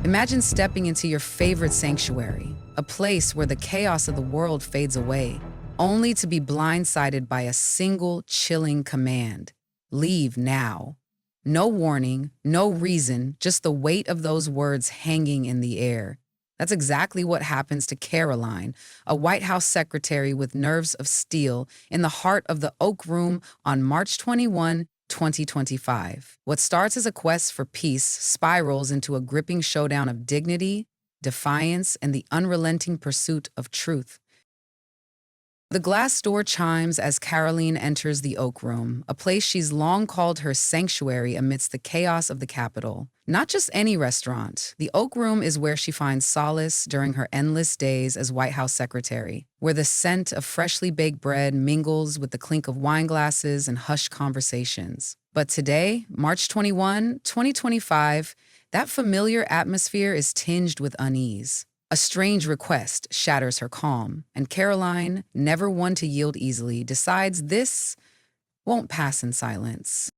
Imagine stepping into your favorite sanctuary, a place where the chaos of the world fades away, only to be blindsided by a single chilling command. Leave now. No warning, no reason, just the weight of those words hanging in the air. That's exactly what happens to Karoline, a White House secretary with nerves of steel, in the heart of the Oak Room on March 21, 2025. What starts as a quest for peace spirals into a gripping showdown of dignity, defiance, and the unrelenting pursuit of truth. The glass door chimes as Karoline enters the Oak Room, a place she's long called her sanctuary amidst the chaos of the Capitol. Not just any restaurant, the Oak Room is where she finds solace during her endless days as White House secretary, where the scent of freshly baked bread mingles with the clink of wine glasses and hushed conversations. But today, March 21, 2025, that familiar atmosphere is tinged with unease. A strange request shatters her calm, and Karoline, never one to yield easily, decides this won't pass in silence.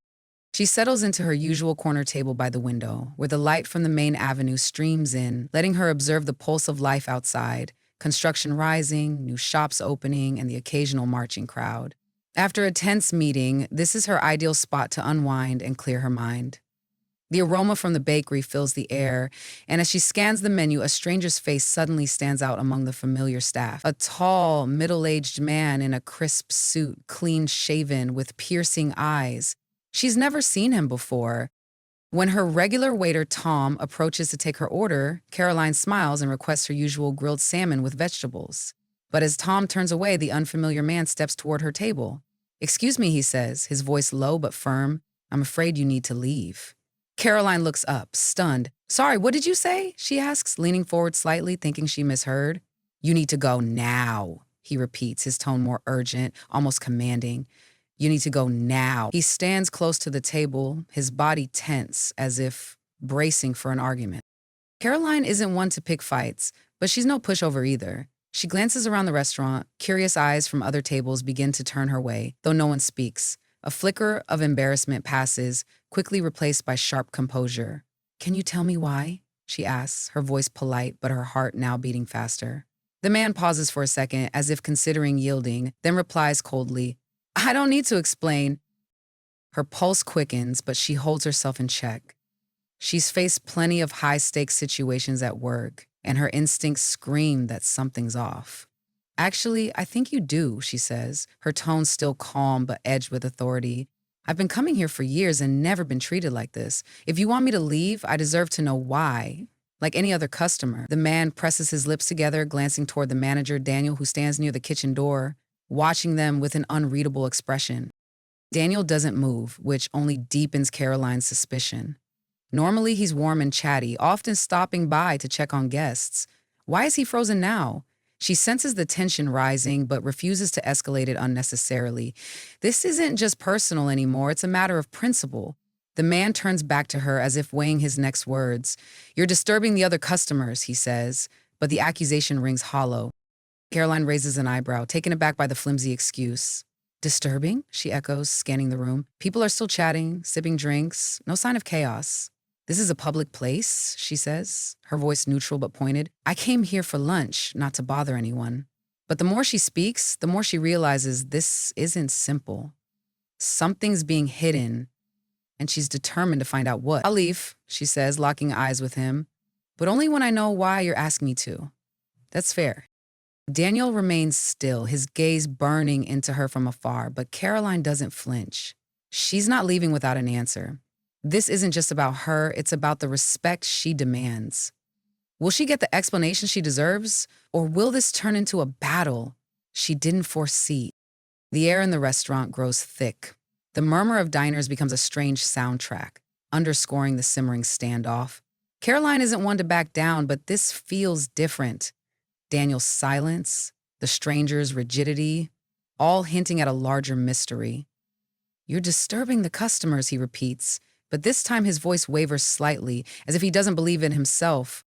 She settles into her usual corner table by the window, where the light from the main avenue streams in, letting her observe the pulse of life outside, construction rising, new shops opening, and the occasional marching crowd. After a tense meeting, this is her ideal spot to unwind and clear her mind. The aroma from the bakery fills the air, and as she scans the menu, a stranger's face suddenly stands out among the familiar staff. A tall, middle-aged man in a crisp suit, clean-shaven, with piercing eyes. She's never seen him before. When her regular waiter, Tom, approaches to take her order, Karoline smiles and requests her usual grilled salmon with vegetables. But as Tom turns away, the unfamiliar man steps toward her table. "Excuse me," he says, his voice low but firm. "I'm afraid you need to leave." Karoline looks up, stunned. "Sorry, what did you say?" she asks, leaning forward slightly, thinking she misheard. "You need to go now," he repeats, his tone more urgent, almost commanding. "You need to go now." He stands close to the table, his body tense, as if bracing for an argument. Karoline isn't one to pick fights, but she's no pushover either. She glances around the restaurant. Curious eyes from other tables begin to turn her way, though no one speaks. A flicker of embarrassment passes, quickly replaced by sharp composure. "Can you tell me why?" she asks, her voice polite, but her heart now beating faster. The man pauses for a second, as if considering yielding, then replies coldly, "I don't need to explain." Her pulse quickens, but she holds herself in check. She's faced plenty of high-stakes situations at work, and her instincts scream that something's off. "Actually, I think you do," she says, her tone still calm but edged with authority. "I've been coming here for years and never been treated like this. If you want me to leave, I deserve to know why. Like any other customer." The man presses his lips together, glancing toward the manager, Daniel, who stands near the kitchen door, watching them with an unreadable expression. Daniel doesn't move, which only deepens Karoline's suspicion. Normally, he's warm and chatty, often stopping by to check on guests. Why is he frozen now? She senses the tension rising, but refuses to escalate it unnecessarily. This isn't just personal anymore, it's a matter of principle. The man turns back to her as if weighing his next words. "You're disturbing the other customers," he says, but the accusation rings hollow. Karoline raises an eyebrow, taken aback by the flimsy excuse. "Disturbing?" she echoes, scanning the room. People are still chatting, sipping drinks, no sign of chaos. "This is a public place," she says, her voice neutral but pointed. "I came here for lunch, not to bother anyone." But the more she speaks, the more she realizes this isn't simple. Something's being hidden, and she's determined to find out what. "I'll leave," she says, locking eyes with him, "but only when I know why you're asking me to." "That's fair." Daniel remains still, his gaze burning into her from afar, but Karoline doesn't flinch. She's not leaving without an answer. This isn't just about her, it's about the respect she demands. Will she get the explanation she deserves, or will this turn into a battle she didn't foresee? The air in the restaurant grows thick. The murmur of diners becomes a strange soundtrack, underscoring the simmering standoff. Karoline isn't one to back down, but this feels different. Daniel's silence, the stranger's rigidity, all hinting at a larger mystery. "You're disturbing the customers," he repeats, but this time his voice wavers slightly, as if he doesn't believe in himself.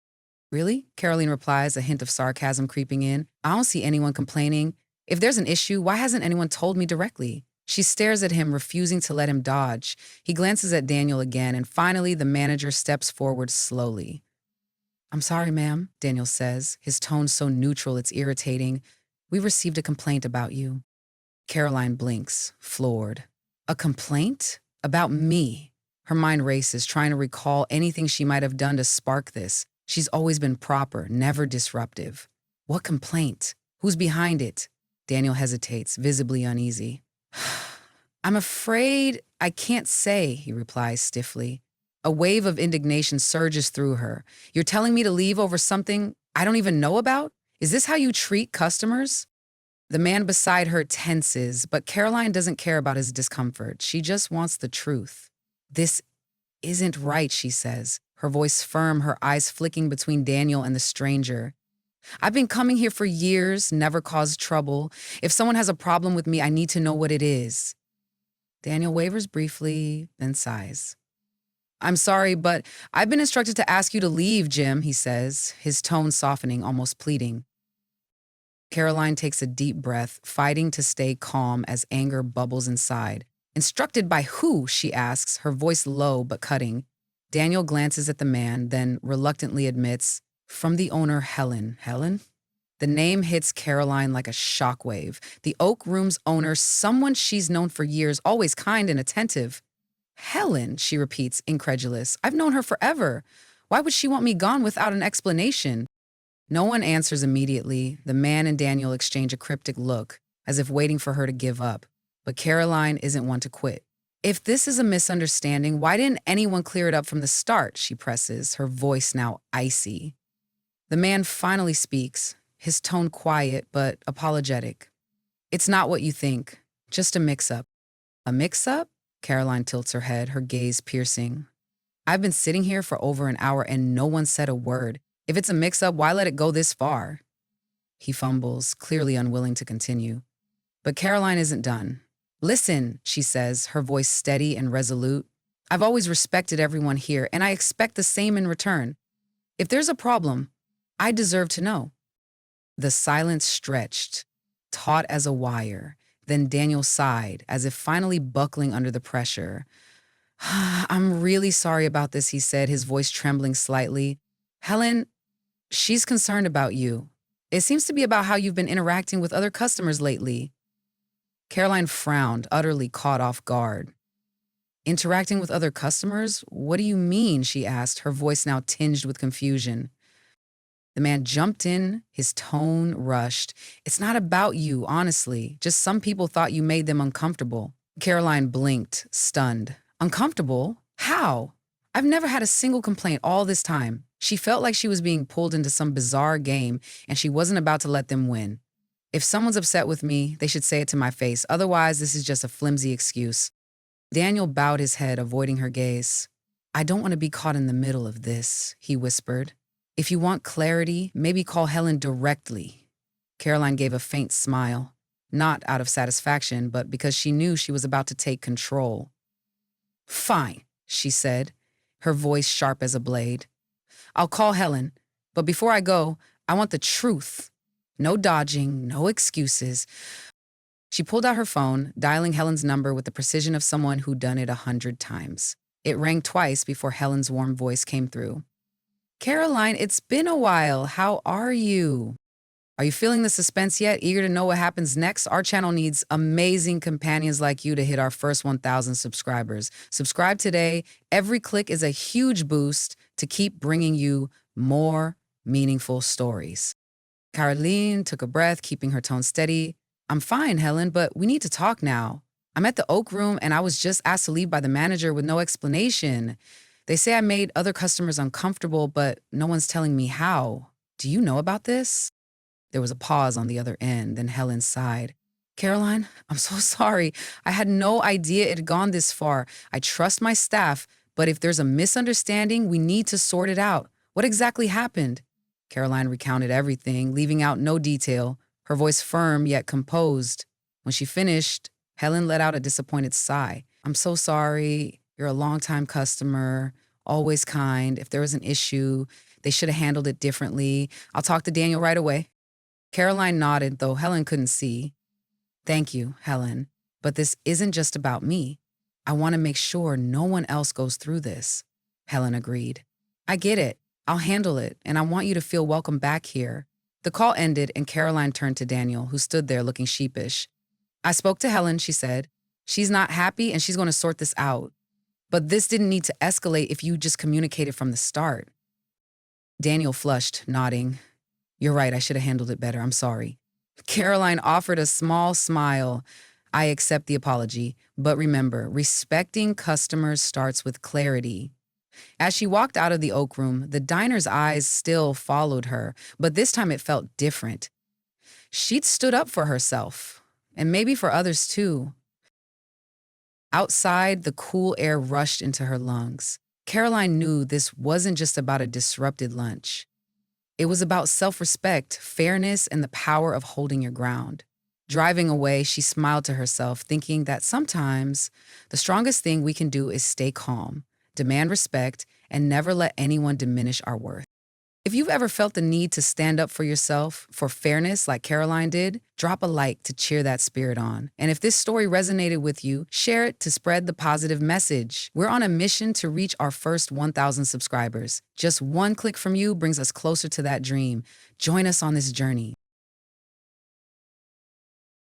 "Really?" Karoline replies, a hint of sarcasm creeping in. "I don't see anyone complaining. If there's an issue, why hasn't anyone told me directly?" She stares at him, refusing to let him dodge. He glances at Daniel again, and finally the manager steps forward slowly. I'm sorry, ma'am, Daniel says, his tone so neutral it's irritating. We received a complaint about you. Caroline blinks, floored. A complaint? About me? Her mind races, trying to recall anything she might have done to spark this. She's always been proper, never disruptive. What complaint? Who's behind it? Daniel hesitates, visibly uneasy. I'm afraid I can't say, he replies stiffly. A wave of indignation surges through her. You're telling me to leave over something I don't even know about? Is this how you treat customers? The man beside her tenses, but Caroline doesn't care about his discomfort. She just wants the truth. This isn't right, she says, her voice firm, her eyes flicking between Daniel and the stranger. I've been coming here for years, never caused trouble. If someone has a problem with me, I need to know what it is. Daniel wavers briefly, then sighs. I'm sorry, but I've been instructed to ask you to leave, Jim, he says, his tone softening, almost pleading. Caroline takes a deep breath, fighting to stay calm as anger bubbles inside. Instructed by who, she asks, her voice low but cutting. Daniel glances at the man, then reluctantly admits, from the owner, Helen. Helen? The name hits Caroline like a shockwave. The Oak Room's owner, someone she's known for years, always kind and attentive. Helen, she repeats, incredulous. I've known her forever. Why would she want me gone without an explanation? No one answers immediately. The man and Daniel exchange a cryptic look, as if waiting for her to give up. But Caroline isn't one to quit. If this is a misunderstanding, why didn't anyone clear it up from the start, she presses, her voice now icy. The man finally speaks, his tone quiet but apologetic. It's not what you think, just a mix-up. A mix-up? Caroline tilts her head, her gaze piercing. I've been sitting here for over an hour and no one said a word. If it's a mix-up, why let it go this far? He fumbles, clearly unwilling to continue. But Caroline isn't done. Listen, she says, her voice steady and resolute. I've always respected everyone here, and I expect the same in return. If there's a problem, I deserve to know. The silence stretched, taut as a wire. Then Daniel sighed, as if finally buckling under the pressure. I'm really sorry about this, he said, his voice trembling slightly. Helen, she's concerned about you. It seems to be about how you've been interacting with other customers lately. Caroline frowned, utterly caught off guard. Interacting with other customers? What do you mean? She asked, her voice now tinged with confusion. The man jumped in, his tone rushed. It's not about you, honestly. Just some people thought you made them uncomfortable. Caroline blinked, stunned. Uncomfortable? How? I've never had a single complaint all this time. She felt like she was being pulled into some bizarre game, and she wasn't about to let them win. If someone's upset with me, they should say it to my face. Otherwise, this is just a flimsy excuse. Daniel bowed his head, avoiding her gaze. I don't want to be caught in the middle of this, he whispered. If you want clarity, maybe call Helen directly. Caroline gave a faint smile, not out of satisfaction, but because she knew she was about to take control. Fine, she said, her voice sharp as a blade. I'll call Helen, but before I go, I want the truth. No dodging, no excuses. She pulled out her phone, dialing Helen's number with the precision of someone who'd done it 100 times. It rang twice before Helen's warm voice came through. Caroline, it's been a while. How are you? Are you feeling the suspense yet? Eager to know what happens next? Our channel needs amazing companions like you to hit our first 1,000 subscribers. Subscribe today. Every click is a huge boost to keep bringing you more meaningful stories. Karoline took a breath, keeping her tone steady. I'm fine, Helen, but we need to talk now. I'm at the Oak Room and I was just asked to leave by the manager with no explanation. They say I made other customers uncomfortable, but no one's telling me how. Do you know about this? There was a pause on the other end, then Helen sighed. Caroline, I'm so sorry. I had no idea it had gone this far. I trust my staff, but if there's a misunderstanding, we need to sort it out. What exactly happened? Caroline recounted everything, leaving out no detail, her voice firm yet composed. When she finished, Helen let out a disappointed sigh. I'm so sorry. You're a longtime customer, always kind. If there was an issue, they should have handled it differently. I'll talk to Daniel right away. Caroline nodded, though Helen couldn't see. Thank you, Helen. But this isn't just about me. I want to make sure no one else goes through this. Helen agreed. I get it. I'll handle it, and I want you to feel welcome back here. The call ended, and Caroline turned to Daniel, who stood there looking sheepish. I spoke to Helen, she said. She's not happy, and she's going to sort this out. But this didn't need to escalate if you just communicated from the start. Daniel flushed, nodding. You're right, I should have handled it better. I'm sorry. Caroline offered a small smile. I accept the apology, but remember, respecting customers starts with clarity. As she walked out of the Oak Room, the diner's eyes still followed her, but this time it felt different. She'd stood up for herself, and maybe for others too. Outside, the cool air rushed into her lungs. Caroline knew this wasn't just about a disrupted lunch. It was about self-respect, fairness, and the power of holding your ground. Driving away, she smiled to herself, thinking that sometimes the strongest thing we can do is stay calm, demand respect, and never let anyone diminish our worth. If you've ever felt the need to stand up for yourself, for fairness like Caroline did, drop a like to cheer that spirit on. And if this story resonated with you, share it to spread the positive message. We're on a mission to reach our first 1,000 subscribers. Just one click from you brings us closer to that dream. Join us on this journey.